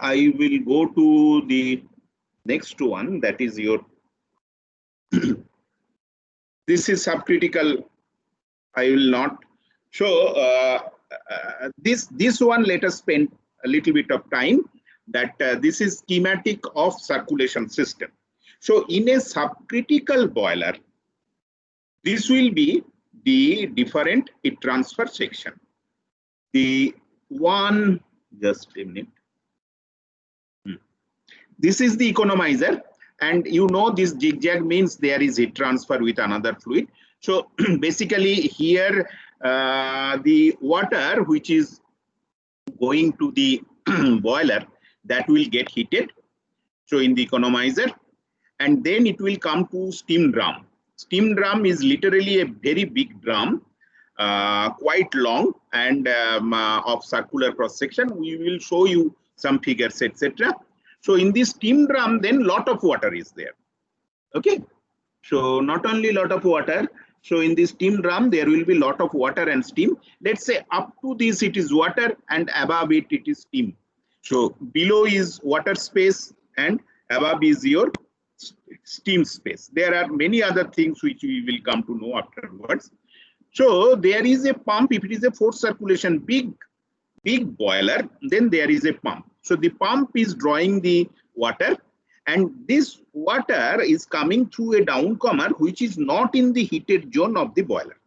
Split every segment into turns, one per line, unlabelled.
I will go to the next one, that is your this is subcritical. I will not show this one. Let us spend a little bit of time that this is schematic of circulation system. So in a subcritical boiler, this will be the different heat transfer section. The one, just a minute. This is the economizer, and you know this zigzag means there is heat transfer with another fluid. So basically here the water which is going to the boiler, that will get heated. So in the economizer, and then it will come to steam drum. Steam drum is literally a very big drum, quite long and of circular cross section. We will show you some figures, etc. So in this steam drum, then lot of water is there. Okay. So not only lot of water. So in this steam drum, there will be lot of water and steam. Let's say up to this it is water, and above it is steam. So below is water space and above is your steam space. There are many other things which we will come to know afterwards. So there is a pump. If it is a forced circulation, big boiler, then there is a pump. So the pump is drawing the water, and this water is coming through a downcomer which is not in the heated zone of the boiler.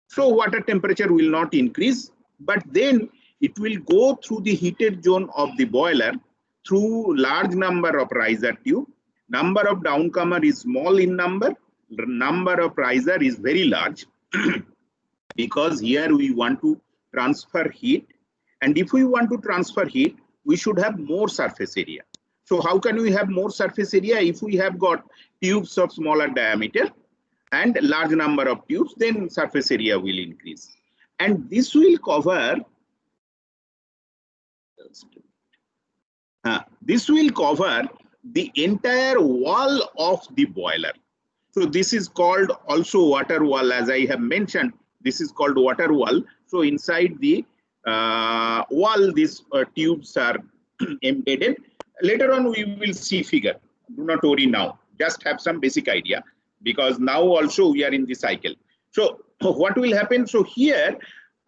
So water temperature will not increase, but then it will go through the heated zone of the boiler through large number of riser tube. Number of downcomer is small in number. The number of riser is very large because here we want to transfer heat. And if we want to transfer heat, we should have more surface area. So how can we have more surface area? If we have got tubes of smaller diameter and large number of tubes, then surface area will increase. And this will cover the entire wall of the boiler. So this is called also water wall, as I have mentioned. This is called water wall. So inside the wall, these tubes are embedded. Later on, we will see figure. Do not worry now. Just have some basic idea, because now also we are in the cycle. So what will happen? So here,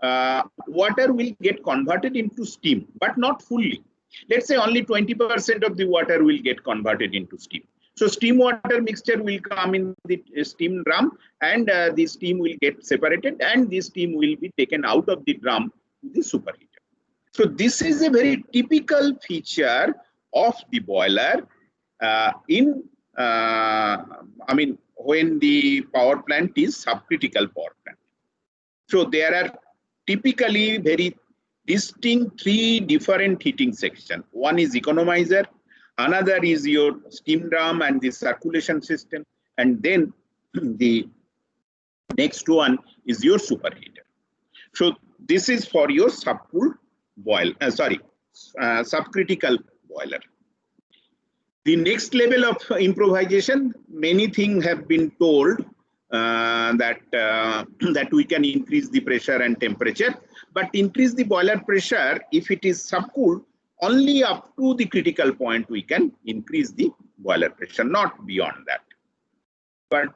water will get converted into steam, but not fully. Let's say only 20% of the water will get converted into steam. So steam water mixture will come in the steam drum, and the steam will get separated, and the steam will be taken out of the drum to the superheater. So this is a very typical feature of the boiler when the power plant is subcritical power plant. So there are typically very distinct three different heating sections. One is economizer, another is your steam drum and the circulation system, and then the next one is your superheater. So this is for your subcritical boiler. The next level of improvisation, many things have been told that we can increase the pressure and temperature, but increase the boiler pressure if it is subcooled, only up to the critical point we can increase the boiler pressure, not beyond that. But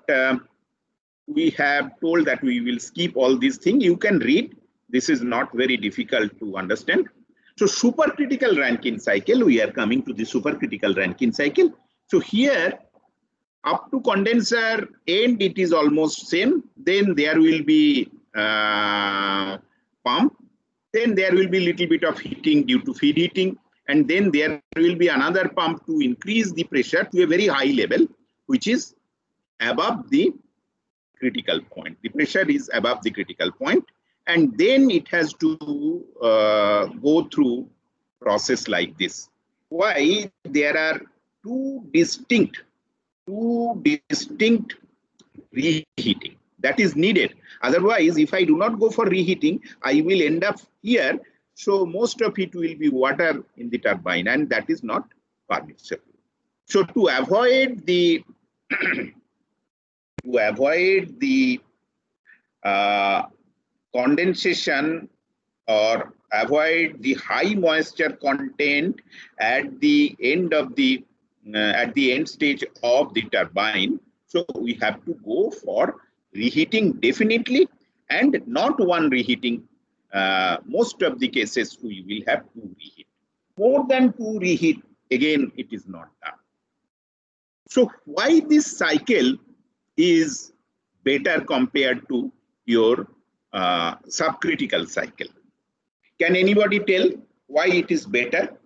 we have told that we will skip all these things. You can read. This is not very difficult to understand. So supercritical Rankine cycle, we are coming to the supercritical Rankine cycle. So here, up to condenser end, it is almost same. Then there will be pump. Then there will be little bit of heating due to feed heating. And then there will be another pump to increase the pressure to a very high level, which is above the critical point. The pressure is above the critical point. And then it has to go through process like this. Why? There are two distinct reheating that is needed. Otherwise, if I do not go for reheating, I will end up here. So most of it will be water in the turbine, and that is not permissible. So to avoid the condensation or avoid the high moisture content at the end of the end stage of the turbine. So we have to go for reheating definitely, and not one reheating. Most of the cases we will have to reheat. More than two reheat, again, it is not done. So why this cycle is better compared to your subcritical cycle? Can anybody tell why it is better?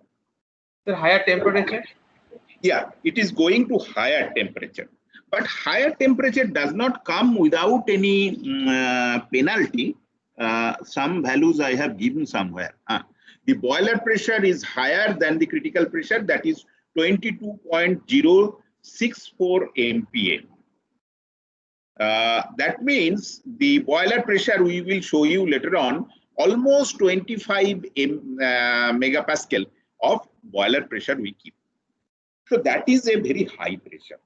The higher temperature?
Yeah, it is going to higher temperature. But higher temperature does not come without any penalty. Some values I have given somewhere. The boiler pressure is higher than the critical pressure, that is 22.064 MPa. That means the boiler pressure we will show you later on, almost 25 megapascal of boiler pressure we keep. So that is a very high pressure.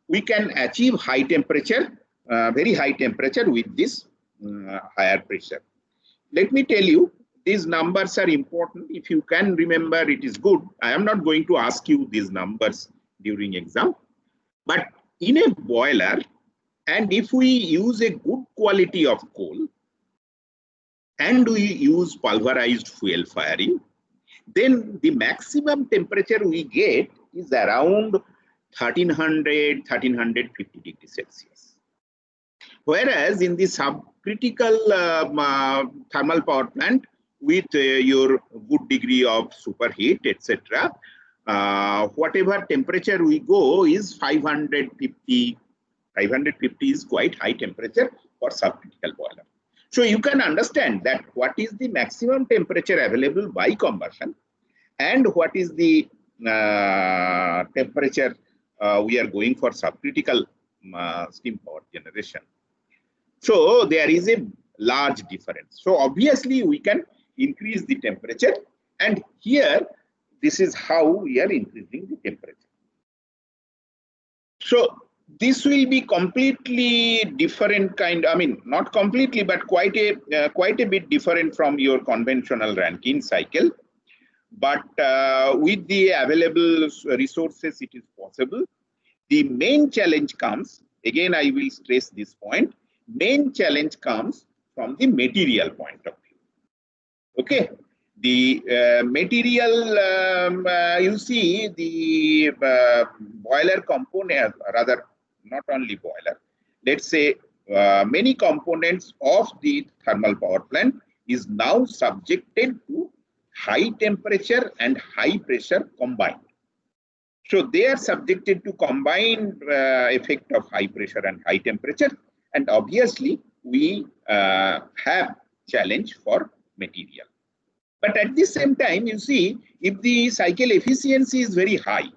We can achieve high temperature, very high temperature with this higher pressure. Let me tell you, these numbers are important. If you can remember, it is good. I am not going to ask you these numbers during exam, but in a boiler, and if we use a good quality of coal and we use pulverized fuel firing, then the maximum temperature we get is around 1300, 1350 degrees Celsius. Whereas in the subcritical thermal power plant with your good degree of superheat, etc., whatever temperature we go is 550. 550 is quite high temperature for subcritical boiler. So you can understand that what is the maximum temperature available by combustion and what is the temperature we are going for subcritical steam power generation. So there is a large difference. So obviously we can increase the temperature, and here this is how we are increasing the temperature. So this will be completely different kind, I mean, not completely, but quite a bit different from your conventional Rankine cycle. But with the available resources, it is possible. The main challenge comes, again, I will stress this point, main challenge comes from the material point of view. Okay. The material, you see, the boiler component, rather, not only boiler, let's say many components of the thermal power plant is now subjected to high temperature and high pressure combined. So they are subjected to combined effect of high pressure and high temperature, and obviously we have challenge for material. But at the same time, you see, if the cycle efficiency is very high,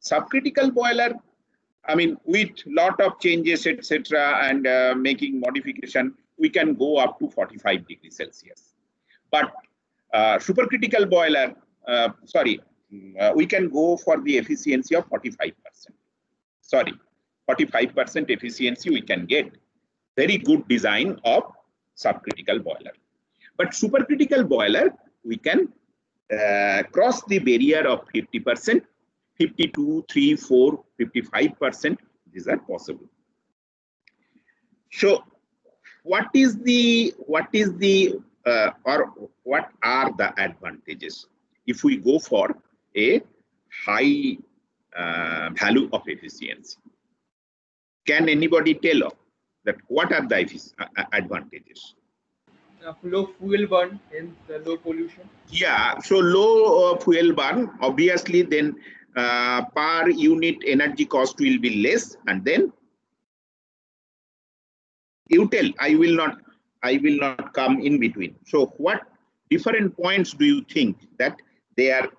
subcritical boiler, I mean, with lot of changes, etc., and making modification, we can go up to 45 degrees Celsius. But supercritical boiler, we can go for the efficiency of 45%. Sorry, 45% efficiency we can get. Very good design of subcritical boiler. But supercritical boiler, we can cross the barrier of 50%, 52, 3, 4, 55%. These are possible. So, what are the advantages if we go for a high value of efficiency? Can anybody tell us that what are the advantages?
Low fuel burn and low pollution.
Yeah, so low fuel burn, obviously, then per unit energy cost will be less, and then you tell. I will not come in between. So what different points do you think that they are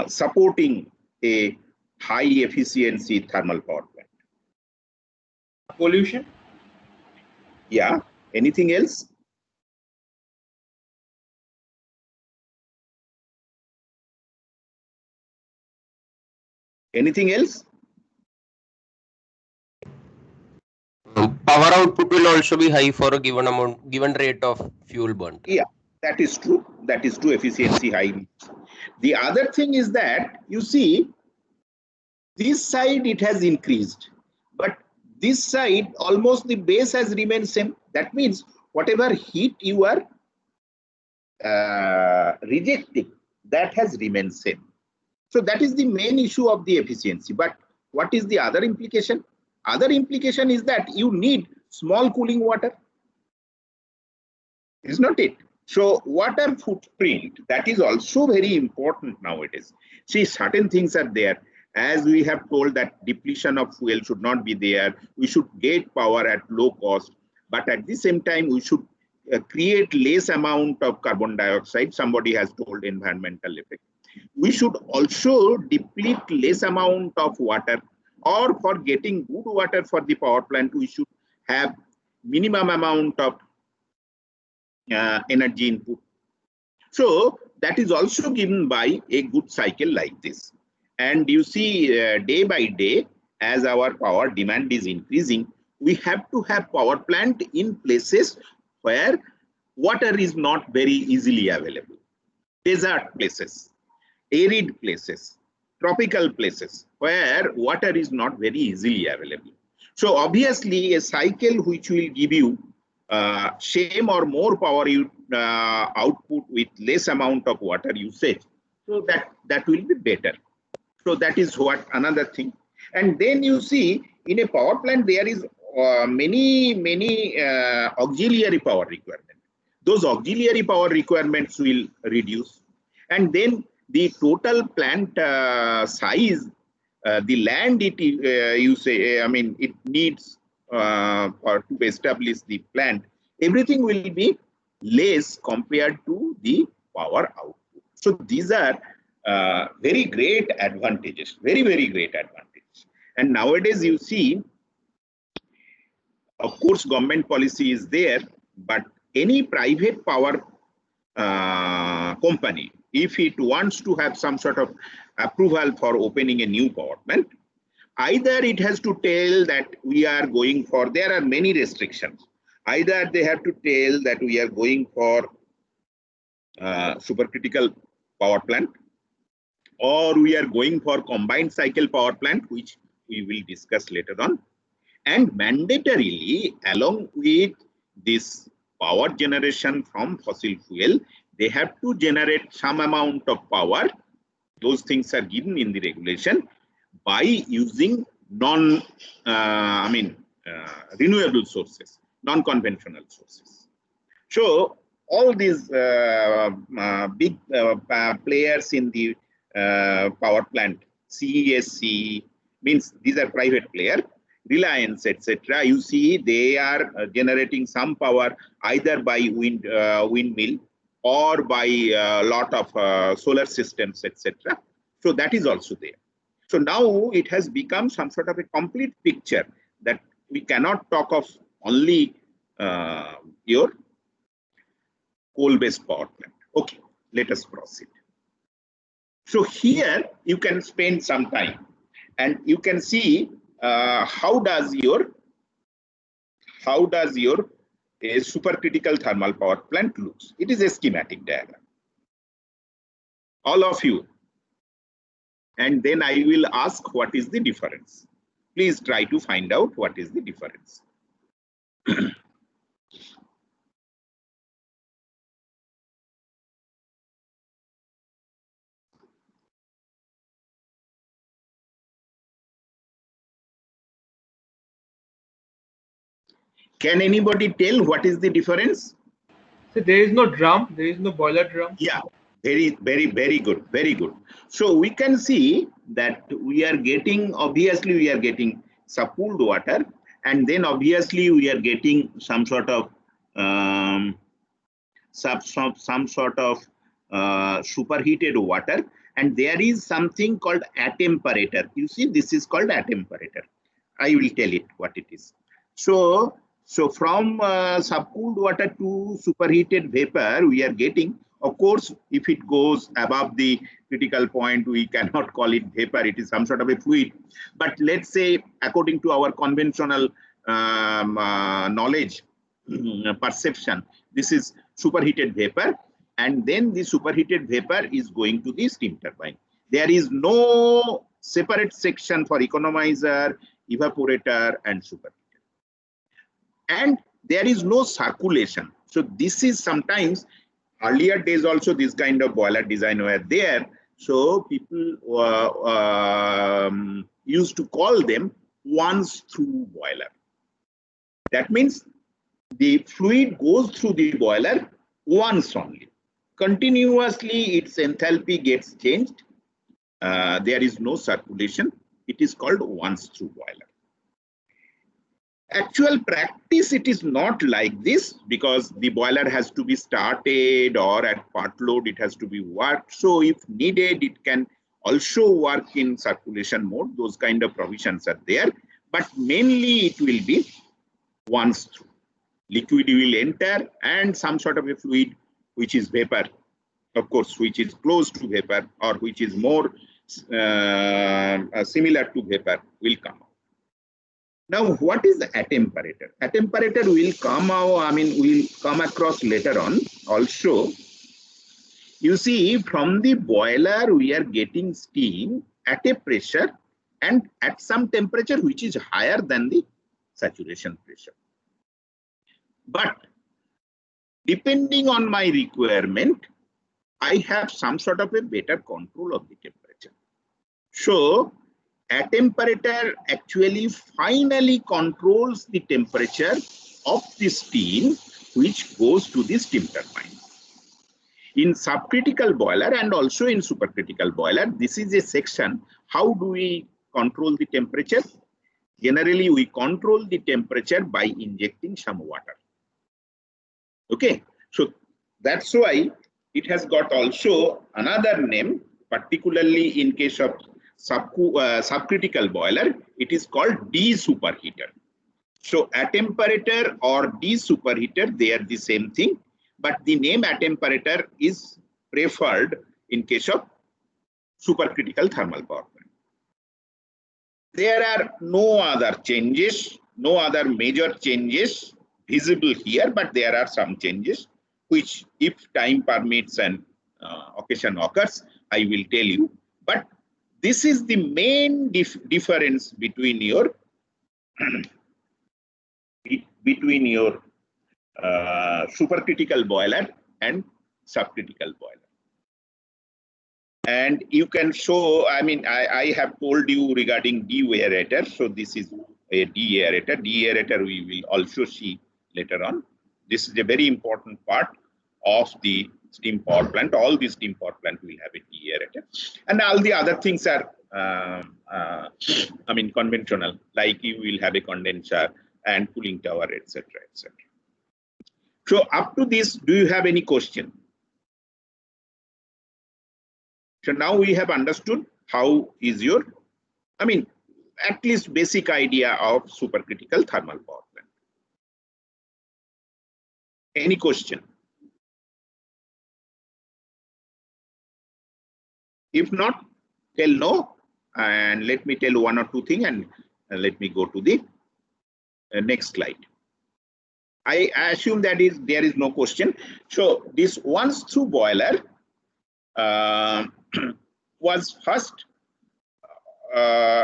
supporting a high efficiency thermal power plant?
Pollution.
Yeah. Anything else? Anything else?
power output will also be high for a given amount, given rate of fuel burnt.
Yeah, that is true. That is true. Efficiency high. The other thing is that you see this side it has increased, but this side almost the base has remained same. That means whatever heat you are rejecting, that has remained same. So that is the main issue of the efficiency. But what is the other implication? Other implication is that you need small cooling water. Is not it? So water footprint, that is also very important nowadays. See, certain things are there. As we have told that depletion of fuel should not be there. We should get power at low cost. But at the same time, we should create less amount of carbon dioxide. Somebody has told environmental effect. We should also deplete less amount of water, or for getting good water for the power plant, we should have minimum amount of energy input. So that is also given by a good cycle like this. And you see day by day, as our power demand is increasing, we have to have power plant in places where water is not very easily available. Desert places, arid places, tropical places where water is not very easily available. So obviously a cycle which will give you same or more power output with less amount of water usage, so that will be better. So that is what another thing. And then you see in a power plant there is many auxiliary power requirements. Those auxiliary power requirements will reduce, and then the total plant size, the land it you say, I mean, it needs or to establish the plant, everything will be less compared to the power output. So these are very great advantages, very great advantages. And nowadays you see, of course, government policy is there, but any private power company, if it wants to have some sort of approval for opening a new power plant, either it has to tell that we are going for, there are many restrictions. Either they have to tell that we are going for supercritical power plant, or we are going for combined cycle power plant, which we will discuss later on. And mandatorily, along with this power generation from fossil fuel, they have to generate some amount of power. Those things are given in the regulation by using renewable sources, non-conventional sources. So all these big players in the power plant, CESC, means these are private players, Reliance, etc. You see, they are generating some power either by windmill or by a lot of solar systems, etc. So that is also there. So now it has become some sort of a complete picture that we cannot talk of only your coal-based power plant. Okay, let us proceed. So here you can spend some time and you can see how does your a supercritical thermal power plant looks. It is a schematic diagram. All of you. And then I will ask what is the difference. Please try to find out what is the difference. Can anybody tell what is the difference?
So there is no drum, there is no boiler drum.
Yeah, very good, very good. So we can see that we are getting, obviously we are getting subcooled water, and then obviously we are getting some sort of superheated water, and there is something called attemperature. You see, this is called attemperature. I will tell it what it is. So from subcooled water to superheated vapor, we are getting, of course, if it goes above the critical point, we cannot call it vapor, it is some sort of a fluid. But let's say, according to our conventional knowledge, perception, this is superheated vapor, and then the superheated vapor is going to the steam turbine. There is no separate section for economizer, evaporator, and superheater. And there is no circulation. So this is sometimes, earlier days also this kind of boiler design were there. So people used to call them once through boiler. That means the fluid goes through the boiler once only. Continuously its enthalpy gets changed. There is no circulation. It is called once through boiler. Actual practice, it is not like this, because the boiler has to be started, or at part load it has to be worked. So if needed, it can also work in circulation mode. Those kind of provisions are there, but mainly it will be once through. Liquid will enter and some sort of a fluid which is vapor, of course, which is close to vapor or which is more similar to vapor will come out. Now, what is the attemperature? Attemperature will come out, I mean, will come across later on also. You see, from the boiler, we are getting steam at a pressure and at some temperature which is higher than the saturation pressure. But depending on my requirement, I have some sort of a better control of the temperature. So, attemperature actually finally controls the temperature of the steam which goes to the steam turbine. In subcritical boiler and also in supercritical boiler, this is a section. How do we control the temperature? Generally, we control the temperature by injecting some water. Okay, so that's why it has got also another name, particularly in case of subcritical boiler, it is called desuperheater. So attemperator or desuperheater, they are the same thing, but the name attemperator is preferred in case of supercritical thermal power plant. There are no other changes, no other major changes visible here, but there are some changes which, if time permits and occasion occurs, I will tell you. But this is the main difference between your supercritical boiler and subcritical boiler. And you can show, I mean, I have told you regarding deaerator. So this is a deaerator. Deaerator we will also see later on. This is a very important part of the steam power plant. All the steam power plant will have a deaerator. And all the other things are, I mean, conventional, like you will have a condenser and cooling tower, etc., etc. So up to this, do you have any question? So now we have understood how is your, I mean, at least basic idea of supercritical thermal power plant. Any question? If not, tell no, and let me tell one or two things, and let me go to the next slide. I assume that there is no question. So this once through boiler was first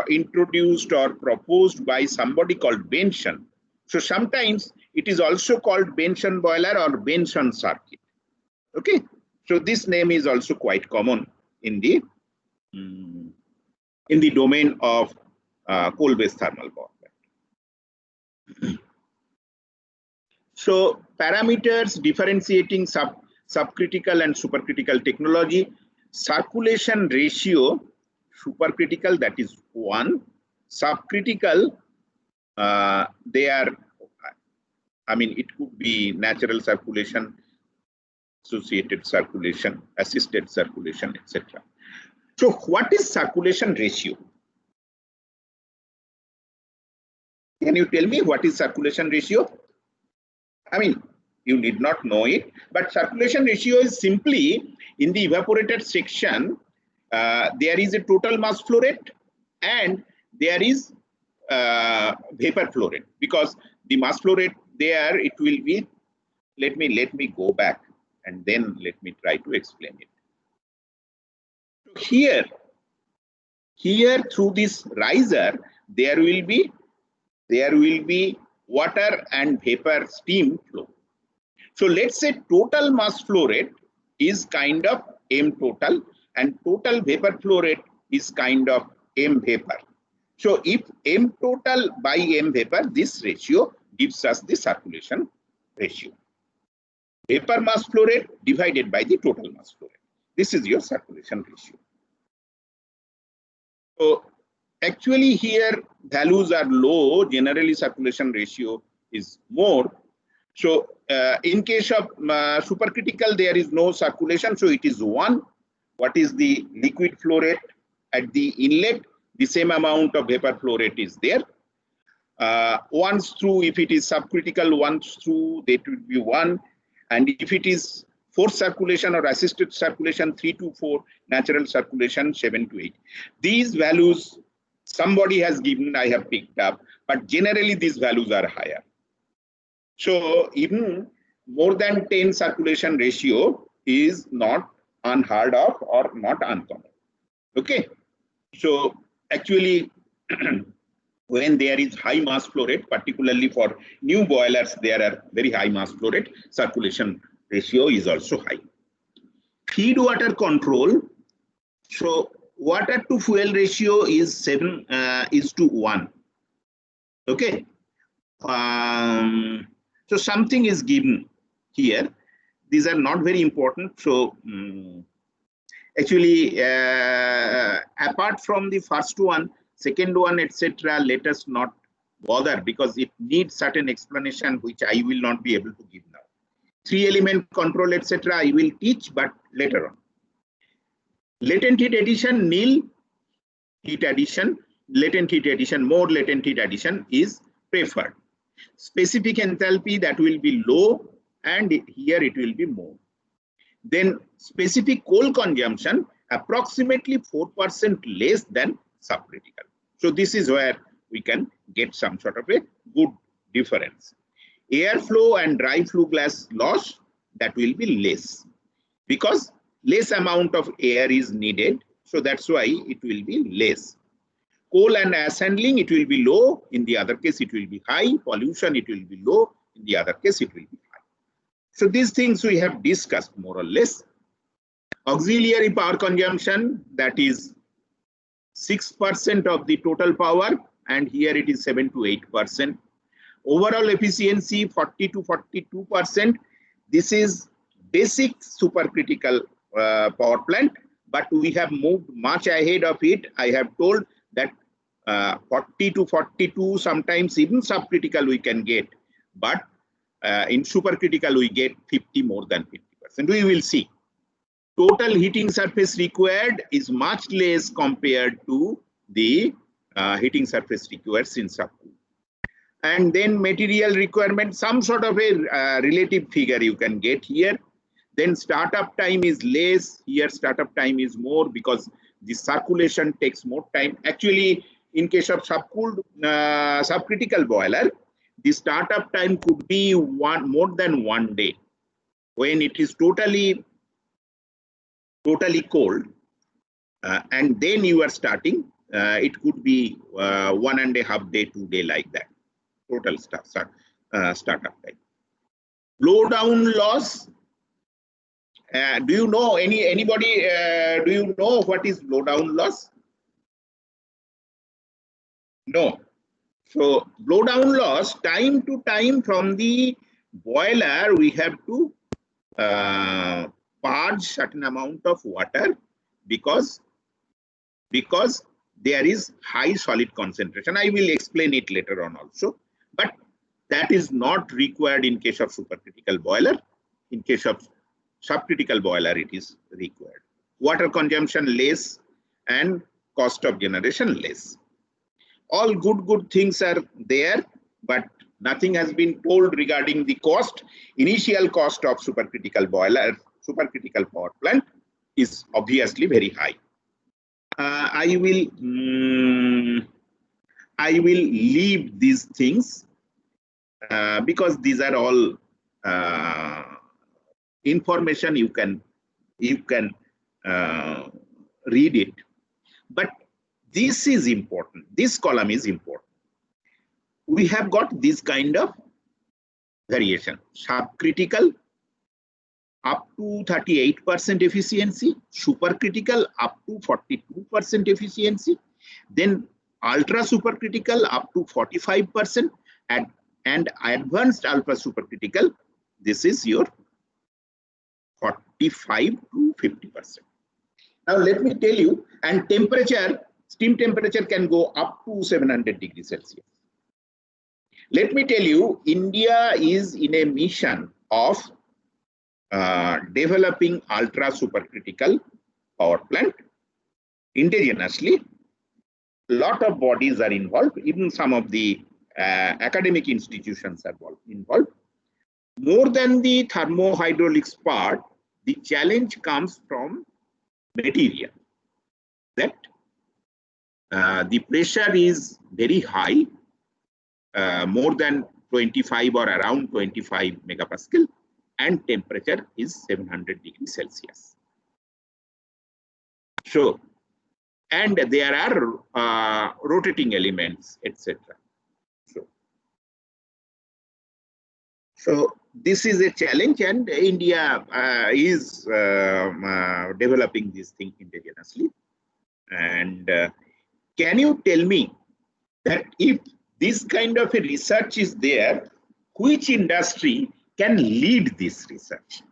introduced or proposed by somebody called Benson. So sometimes it is also called Benson boiler or Benson circuit. Okay, so this name is also quite common in the domain of coal-based thermal power plant. So parameters differentiating subcritical and supercritical technology. Circulation ratio, supercritical, that is 1. Subcritical, they are, I mean, it could be natural circulation, associated circulation, assisted circulation, etc. So what is circulation ratio? Can you tell me what is circulation ratio? I mean, you need not know it, but circulation ratio is simply in the evaporated section, there is a total mass flow rate and there is vapor flow rate, because the mass flow rate there, it will be, let me go back and then let me try to explain it. Here through this riser, there will be water and vapor steam flow. So let's say total mass flow rate is kind of m total, and total vapor flow rate is kind of m vapor. So if m total by m vapor, this ratio gives us the circulation ratio. Vapor mass flow rate divided by the total mass flow rate. This is your circulation ratio. So actually here values are low, generally circulation ratio is more. So in case of supercritical, there is no circulation, so it is 1. What is the liquid flow rate at the inlet? The same amount of vapor flow rate is there. Once through, if it is subcritical, once through, that would be 1. And if it is forced circulation or assisted circulation, 3 to 4, natural circulation 7 to 8. These values somebody has given, I have picked up, but generally these values are higher. So even more than 10 circulation ratio is not unheard of or not uncommon. Okay. So actually, when there is high mass flow rate, particularly for new boilers, there are very high mass flow rate, circulation ratio is also high. Feed water control. So water to fuel ratio is 7:1. Okay. So something is given here. These are not very important. So actually, apart from the first one, second one, etc., let us not bother, because it needs certain explanation which I will not be able to give now. 3-element control, etc., I will teach, but later on. Latent heat addition, nil heat addition, latent heat addition, more latent heat addition is preferred. Specific enthalpy, that will be low, and here it will be more. Then specific coal consumption, approximately 4% less than subcritical. So this is where we can get some sort of a good difference. Airflow and dry flue gas loss, that will be less, because less amount of air is needed. So that's why it will be less. Coal and ash handling, it will be low. In the other case, it will be high. Pollution, it will be low. In the other case, it will be high. So these things we have discussed more or less. Auxiliary power consumption, that is 6% of the total power, and here it is 7 to 8%. Overall efficiency 40 to 42%. This is basic supercritical power plant, but we have moved much ahead of it. I have told that 40 to 42, sometimes even subcritical we can get, but in supercritical we get 50, more than 50%. We will see. Total heating surface required is much less compared to the heating surface required in subcool. And then material requirement, some sort of a relative figure you can get here. Then startup time is less. Here startup time is more, because the circulation takes more time. Actually, in case of subcooled subcritical boiler, the startup time could be more than 1 day. When it is totally cold, and then you are starting, it could be 1.5 day, 2 day, like that. Total startup time. Blowdown loss. Do you know anybody? Do you know what is blowdown loss? No. So blowdown loss, time to time from the boiler, we have to purge certain amount of water, because there is high solid concentration. I will explain it later on also, but that is not required in case of supercritical boiler. In case of subcritical boiler, it is required. Water consumption less and cost of generation less. All good things are there, but nothing has been told regarding the cost. Initial cost of supercritical boiler, supercritical power plant is obviously very high. I will leave these things because these are all information you can read it. But this is important. This column is important. We have got this kind of variation. Subcritical up to 38% efficiency, supercritical up to 42% efficiency, then ultra supercritical up to 45%, and advanced ultra supercritical, this is your 45 to 50%. Now let me tell you, and temperature, steam temperature can go up to 700 degrees Celsius. Let me tell you, India is in a mission of developing ultra supercritical power plant indigenously. Lot of bodies are involved, even some of the academic institutions are involved. More than the thermohydraulics part, the challenge comes from material. That the pressure is very high, more than 25 or around 25 megapascal, and temperature is 700 degrees Celsius. So, and there are rotating elements, etc. So this is a challenge, and India is developing this thing indigenously. And can you tell me that if this kind of a research is there, which industry can lead this research?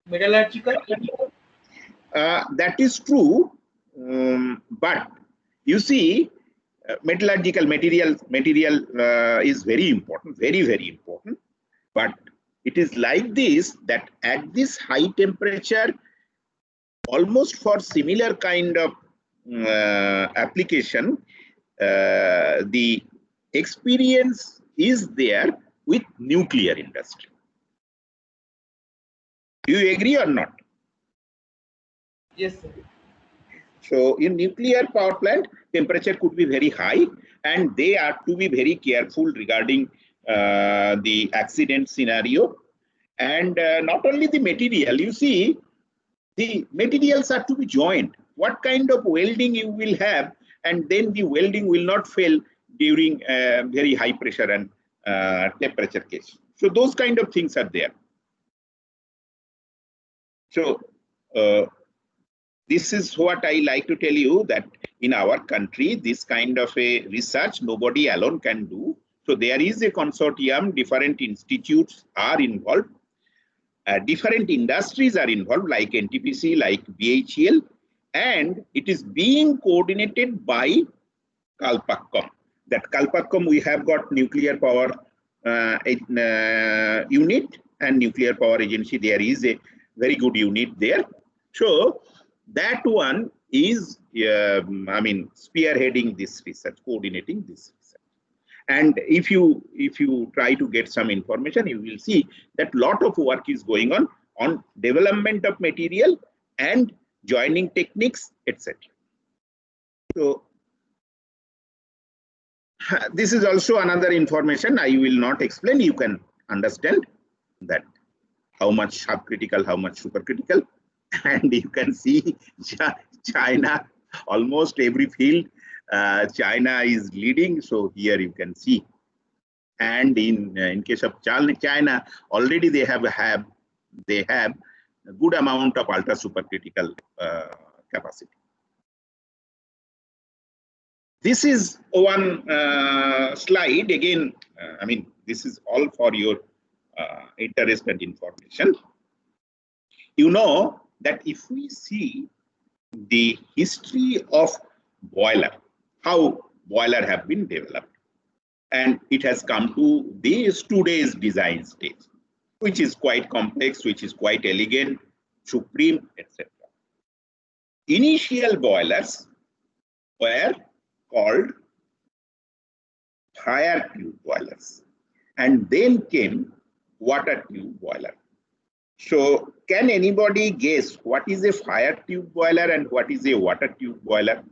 Metallurgical.
That is true, but you see, metallurgical material is very important, very important. But it is like this, that at this high temperature, almost for similar kind of application, the experience is there with nuclear industry. Do you agree or not?
Yes, sir.
So in nuclear power plant, temperature could be very high, and they are to be very careful regarding the accident scenario. And not only the material, you see, the materials are to be joined. What kind of welding you will have, and then the welding will not fail during very high pressure and temperature case. So those kind of things are there. So this is what I like to tell you, that in our country, this kind of a research nobody alone can do. So there is a consortium, different institutes are involved, different industries are involved, like NTPC, like BHEL, and it is being coordinated by Kalpakkam. That Kalpakkam, we have got nuclear power unit and nuclear power agency. There is a very good unit there. So that one is, I mean, spearheading this research, coordinating this research. And if you try to get some information, you will see that lot of work is going on development of material and joining techniques, etc. So this is also another information I will not explain. You can understand that how much subcritical, how much supercritical. And you can see China, almost every field, China is leading. So here you can see. And in case of China, already they have a good amount of ultra supercritical capacity. This is one slide again. I mean, this is all for your interest and information. You know that if we see the history of boiler, how boiler have been developed, and it has come to this today's design stage, which is quite complex, which is quite elegant, supreme, etc. Initial boilers were called fire tube boilers, and then came water tube boiler. So can anybody guess what is a fire tube boiler and what is a water tube boiler?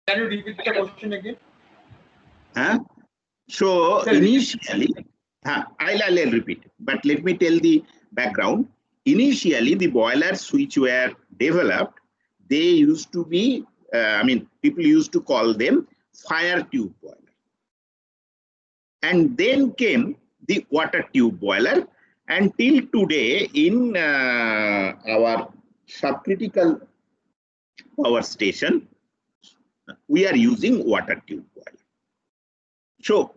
Can you repeat the question again?
So
Sir,
initially, I'll repeat, but let me tell the background. Initially, the boilers which were developed, they used to be, people used to call them fire tube boiler. And then came the water tube boiler. Until today, in our subcritical power station, we are using water tube boiler. So,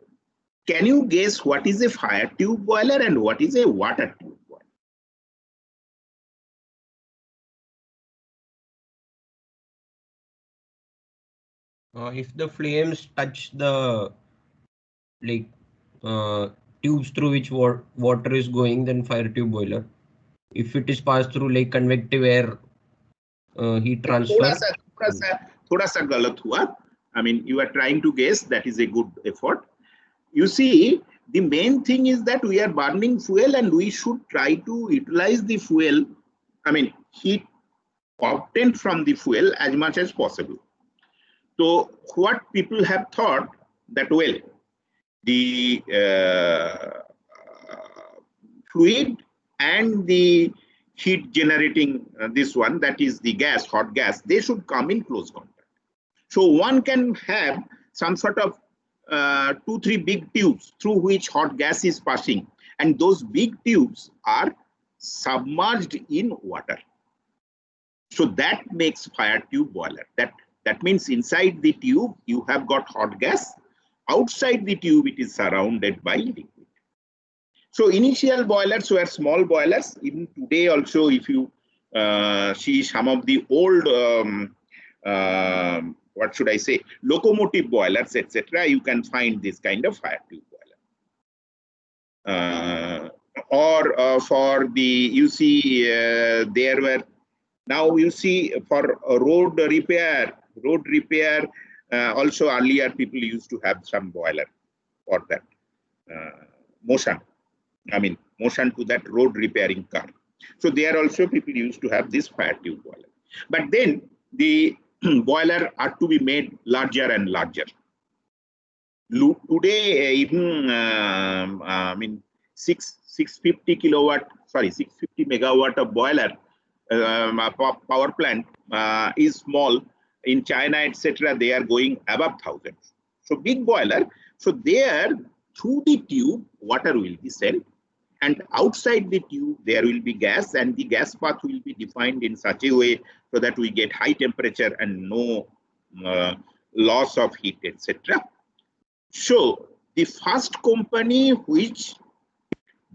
can you guess what is a fire tube boiler and what is a water tube boiler?
If the flames touch the tubes through which water is going, then fire tube boiler. If it is passed through like convective air, heat transfer.
थोड़ा सा गलत हुआ. I mean, you are trying to guess. That is a good effort. You see, the main thing is that we are burning fuel and we should try to utilize the fuel, heat obtained from the fuel as much as possible. So what people have thought that, well, the fluid and the heat generating this one, that is the gas, hot gas, they should come in close contact. So one can have some sort of 2-3 big tubes through which hot gas is passing, and those big tubes are submerged in water. So that makes fire tube boiler. That means inside the tube you have got hot gas, outside the tube it is surrounded by liquid. So initial boilers were small boilers. Even today also, if you see some of the old what should I say, locomotive boilers, etc., you can find this kind of fire tube boiler. For the, you see, there were, now you see for road repair, also earlier people used to have some boiler for that motion to that road repairing car. So there also people used to have this fire tube boiler. But then the boiler are to be made larger and larger. Today, even 650 megawatt of boiler power plant is small. In China, etc., they are going above 1,000. So big boiler. So there, through the tube, water will be sent, and outside the tube there will be gas, and the gas path will be defined in such a way so that we get high temperature and no loss of heat, etc. So the first company which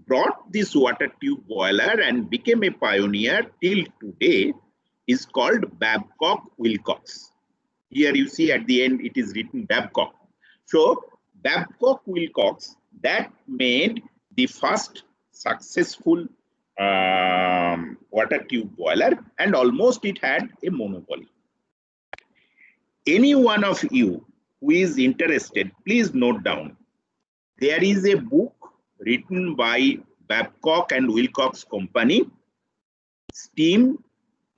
brought this water tube boiler and became a pioneer till today is called Babcock Wilcox. Here you see at the end it is written Babcock. So Babcock Wilcox, that made the first successful water tube boiler, and almost it had a monopoly. Any one of you who is interested, please note down. There is a book written by Babcock and Wilcox Company, Steam,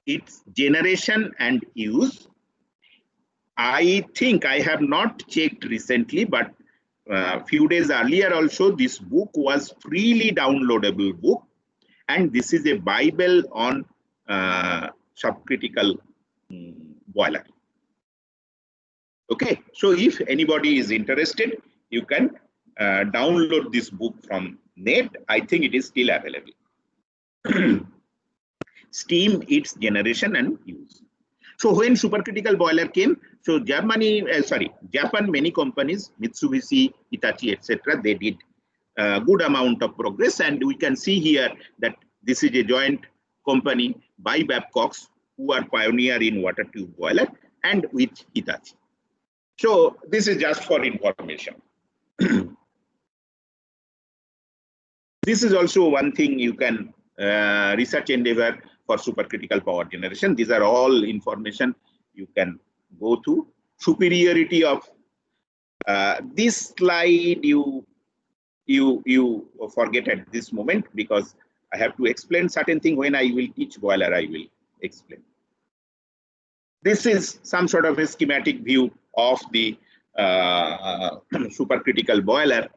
its generation and use. I think I have not checked recently, but a few days earlier also this book was freely downloadable book, and this is a Bible on subcritical boiler. Okay, so if anybody is interested, you can download this book from net. I think it is still available. Steam, its generation and use. So when supercritical boiler came, so Japan, many companies, Mitsubishi, Hitachi, etc., they did a good amount of progress, and we can see here that this is a joint company by Babcock's, who are pioneer in water tube boiler, and with Hitachi. So this is just for information. This is also one thing you can research endeavor for supercritical power generation. These are all information you can go to. Superiority of this slide you forget at this moment, because I have to explain certain thing. When I will teach boiler, I will explain. This is some sort of a schematic view of the supercritical boiler,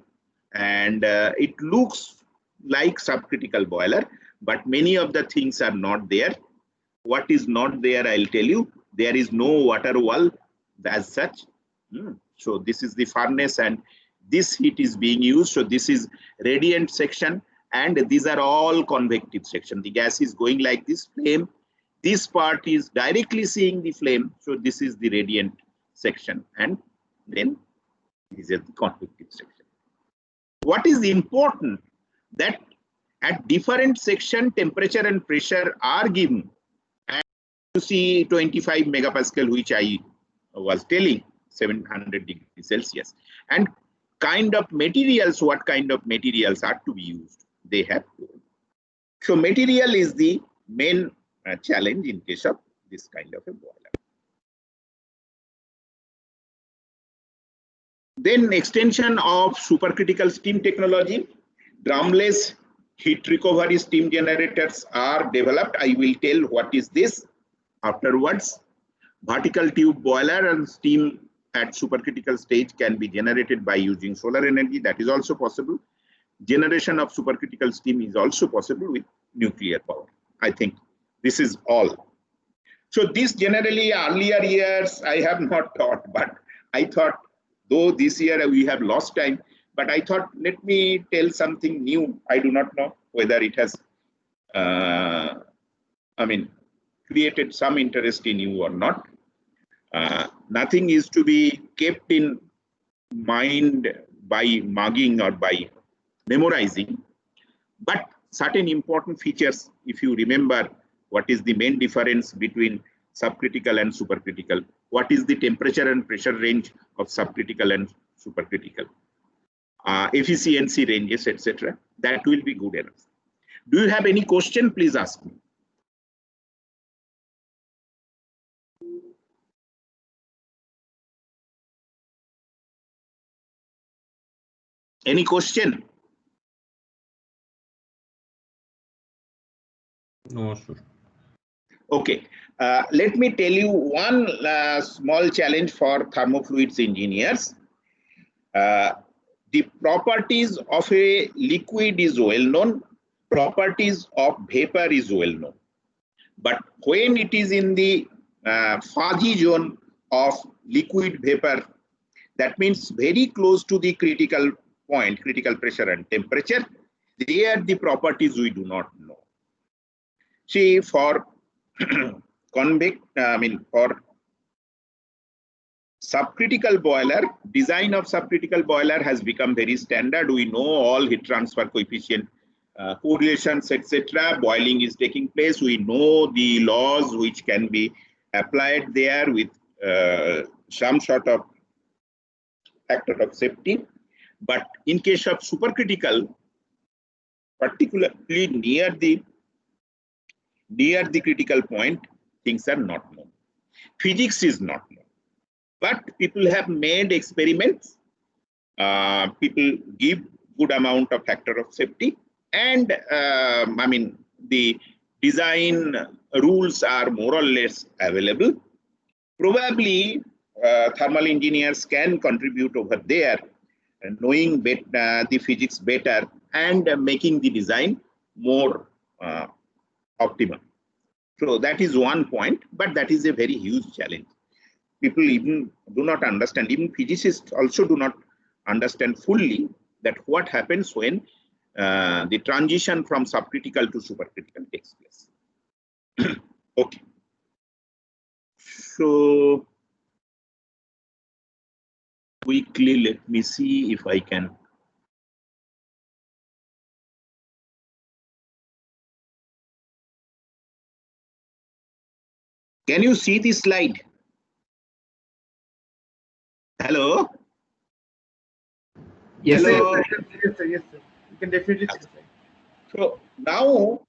and it looks like subcritical boiler, but many of the things are not there. What is not there, I'll tell you. There is no water wall as such. So this is the furnace, and this heat is being used. So this is radiant section, and these are all convective section. The gas is going like this flame. This part is directly seeing the flame. So this is the radiant section, and then this is the convective section. What is important that at different section, temperature and pressure are given. And you see 25 megapascal, which I was telling, 700 degrees Celsius. And kind of materials, what kind of materials are to be used, they have to. So material is the main challenge in case of this kind of a boiler. Then extension of supercritical steam technology, drumless heat recovery steam generators are developed. I will tell what is this afterwards. Vertical tube boiler and steam at supercritical stage can be generated by using solar energy. That is also possible. Generation of supercritical steam is also possible with nuclear power. I think this is all. So this generally earlier years I have not thought, but I thought, though this year we have lost time, but I thought, let me tell something new. I do not know whether it has, created some interest in you or not. Nothing is to be kept in mind by mugging or by memorizing, but certain important features, if you remember, what is the main difference between subcritical and supercritical? What is the temperature and pressure range of subcritical and supercritical? Efficiency ranges, etc. That will be good enough. Do you have any question? Please ask me. Any question?
No, sure.
Okay, let me tell you one small challenge for thermofluids engineers. The properties of a liquid is well known, properties of vapor is well known. But when it is in the fuzzy zone of liquid vapor, that means very close to the critical point, critical pressure and temperature, there the properties we do not know. See, for for subcritical boiler, design of subcritical boiler has become very standard. We know all heat transfer coefficient correlations, etc. Boiling is taking place. We know the laws which can be applied there with some sort of factor of safety. But in case of supercritical, particularly near the critical point, things are not known. Physics is not known. But people have made experiments. People give good amount of factor of safety, and the design rules are more or less available. Probably thermal engineers can contribute over there, knowing the physics better and making the design more optimal. So that is one point, but that is a very huge challenge. People even do not understand, even physicists also do not understand fully that what happens when the transition from subcritical to supercritical takes place. Okay. So quickly, let me see if I can. Can you see this slide? Hello?
Yes,
Hello?
sir. Yes, sir. Yes, sir. You can definitely see the slide.
So now,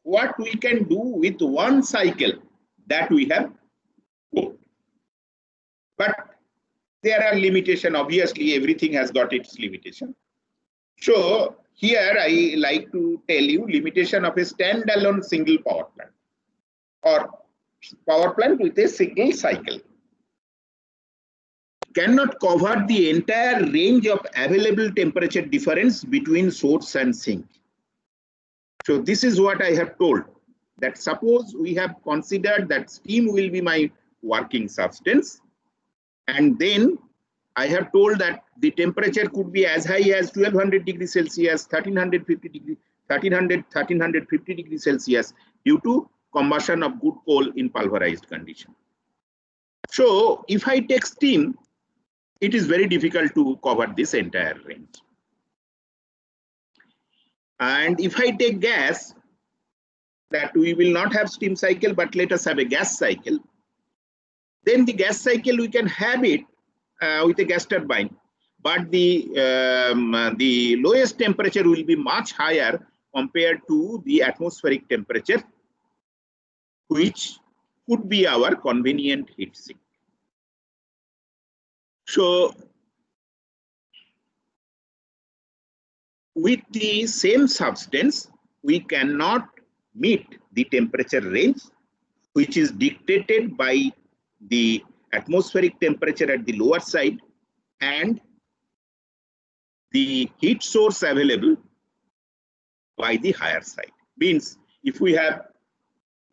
what we can do with one cycle that we have put. But there are limitations. Obviously, everything has got its limitation. So here I like to tell you limitation of a standalone single power plant or power plant with a single cycle cannot cover the entire range of available temperature difference between source and sink. So this is what I have told, that suppose we have considered that steam will be my working substance, and then I have told that the temperature could be as high as 1200 degrees Celsius, 1350 degrees Celsius due to combustion of good coal in pulverized condition. So if I take steam, it is very difficult to cover this entire range. And if I take gas, that we will not have steam cycle, but let us have a gas cycle. Then the gas cycle we can have it with a gas turbine, but the lowest temperature will be much higher compared to the atmospheric temperature, which could be our convenient heat sink. So with the same substance, we cannot meet the temperature range which is dictated by the atmospheric temperature at the lower side and the heat source available by the higher side. Means if we have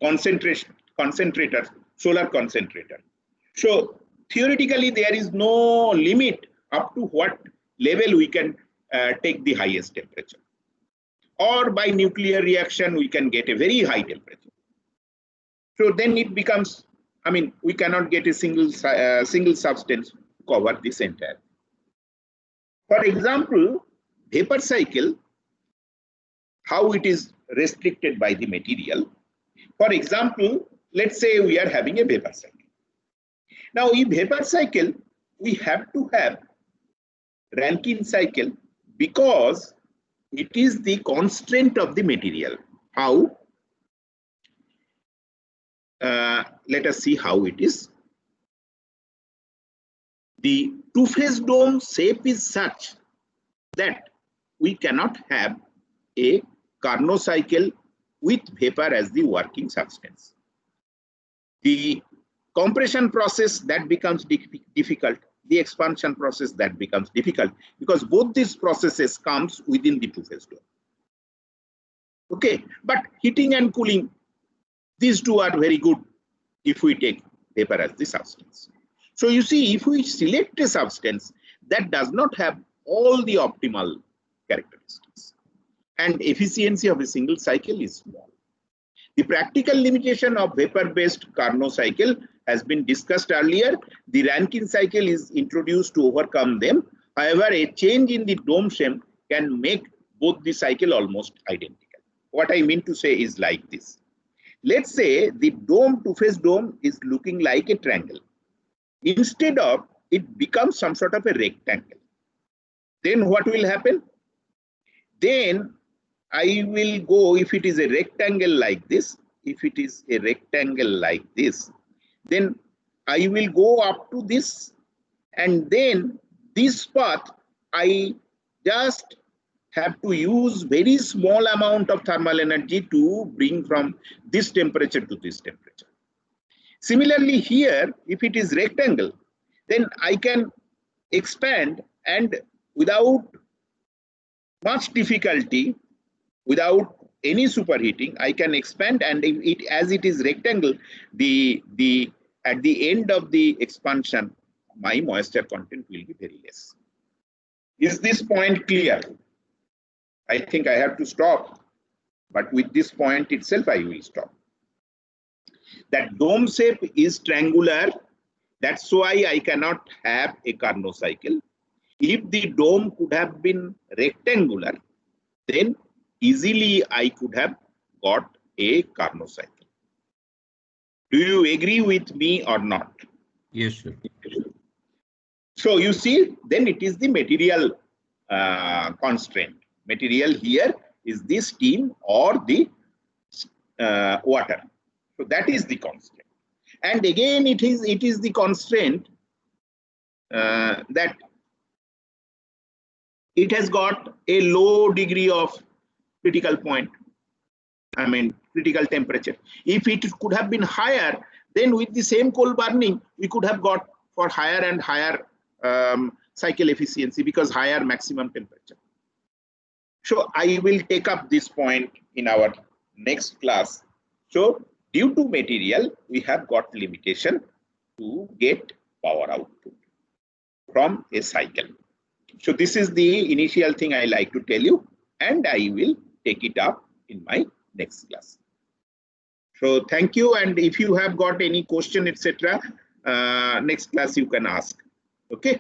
concentrator, solar concentrator. So theoretically there is no limit up to what level we can take the highest temperature. Or by nuclear reaction we can get a very high temperature. So then it becomes, I mean, we cannot get a single substance to cover this entire. For example, vapor cycle, how it is restricted by the material. For example, let's say we are having a vapor cycle. Now in vapor cycle, we have to have Rankine cycle because it is the constraint of the material. How? Let us see how it is. The two-phase dome shape is such that we cannot have a Carnot cycle with vapor as the working substance. The compression process, that becomes difficult. The expansion process, that becomes difficult because both these processes comes within the two-phase dome. Okay, but heating and cooling, these two are very good if we take vapor as the substance. So you see, if we select a substance that does not have all the optimal characteristics and efficiency of a single cycle is small. The practical limitation of vapor-based Carnot cycle has been discussed earlier. The Rankine cycle is introduced to overcome them. However, a change in the dome shape can make both the cycle almost identical. What I mean to say is like this. Let's say the dome, two-phase dome is looking like a triangle. Instead of it becomes some sort of a rectangle. Then what will happen? Then I will go, if it is a rectangle like this, if it is a rectangle like this, then I will go up to this, and then this path I just have to use very small amount of thermal energy to bring from this temperature to this temperature. Similarly here, if it is rectangle, then I can expand and without much difficulty, without any superheating, I can expand, and if it, as it is rectangle, at the end of the expansion, my moisture content will be very less. Is this point clear? I think I have to stop, but with this point itself I will stop. That dome shape is triangular, that's why I cannot have a Carnot cycle. If the dome could have been rectangular, then easily I could have got a Carnot cycle. Do you agree with me or not?
Yes, sir.
So you see, then it is the material constraint. Material here is the steam or the water. So that is the constraint. And again, it is the constraint that it has got a low degree of critical point. I mean, critical temperature. If it could have been higher, then with the same coal burning, we could have got for higher and higher cycle efficiency because higher maximum temperature. So I will take up this point in our next class. So due to material, we have got limitation to get power output from a cycle. So this is the initial thing I like to tell you, and I will take it up in my next class. So thank you, and if you have got any question, etc., next class you can ask. Okay.